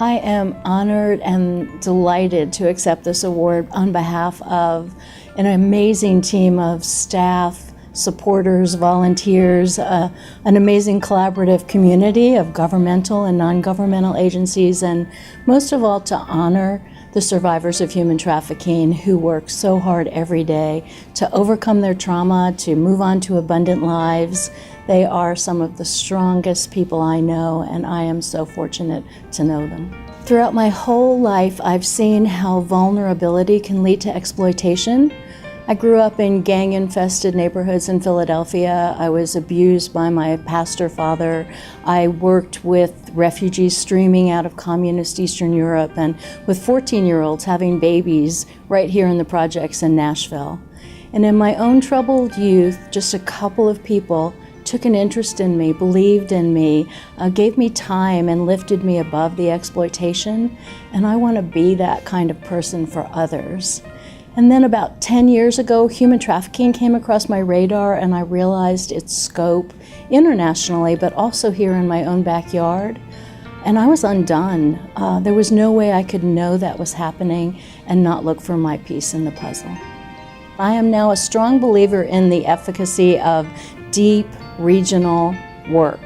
I am honored and delighted to accept this award on behalf of an amazing team of staff, supporters, volunteers, an amazing collaborative community of governmental and non-governmental agencies, and most of all to honor the survivors of human trafficking who work so hard every day to overcome their trauma, to move on to abundant lives. They are some of the strongest people I know, and I am so fortunate to know them. Throughout my whole life, I've seen how vulnerability can lead to exploitation. I grew up in gang-infested neighborhoods in Philadelphia. I was abused by my pastor father. I worked with refugees streaming out of communist Eastern Europe and with 14-year-olds having babies right here in the projects in Nashville. And in my own troubled youth, just a couple of people took an interest in me, believed in me, gave me time and lifted me above the exploitation. And I want to be that kind of person for others. And then about 10 years ago, human trafficking came across my radar and I realized its scope internationally, but also here in my own backyard. And I was undone. There was no way I could know that was happening and not look for my piece in the puzzle. I am now a strong believer in the efficacy of deep regional work.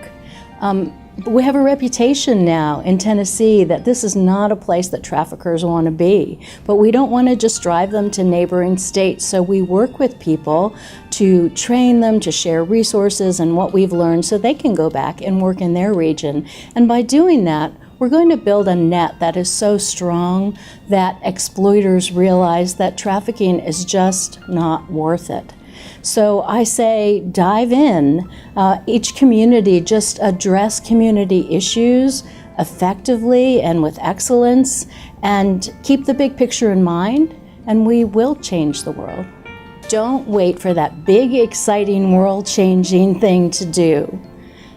We have a reputation now in Tennessee that this is not a place that traffickers want to be, but we don't want to just drive them to neighboring states, so we work with people to train them, to share resources and what we've learned so they can go back and work in their region. And by doing that, we're going to build a net that is so strong that exploiters realize that trafficking is just not worth it. So I say dive in. Each community, just address community issues effectively and with excellence, and keep the big picture in mind, and we will change the world. Don't wait for that big, exciting, world-changing thing to do.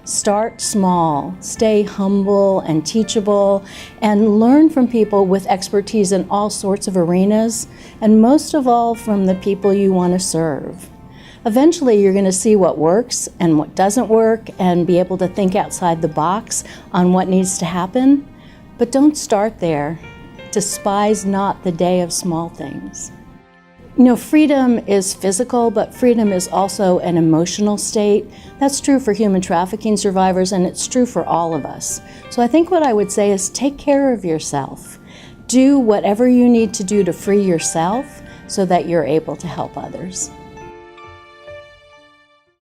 Start small, stay humble and teachable, and learn from people with expertise in all sorts of arenas, and most of all from the people you want to serve. Eventually, you're going to see what works and what doesn't work and be able to think outside the box on what needs to happen. But don't start there. Despise not the day of small things. You know, freedom is physical, but freedom is also an emotional state. That's true for human trafficking survivors, and it's true for all of us. So I think what I would say is take care of yourself. Do whatever you need to do to free yourself so that you're able to help others.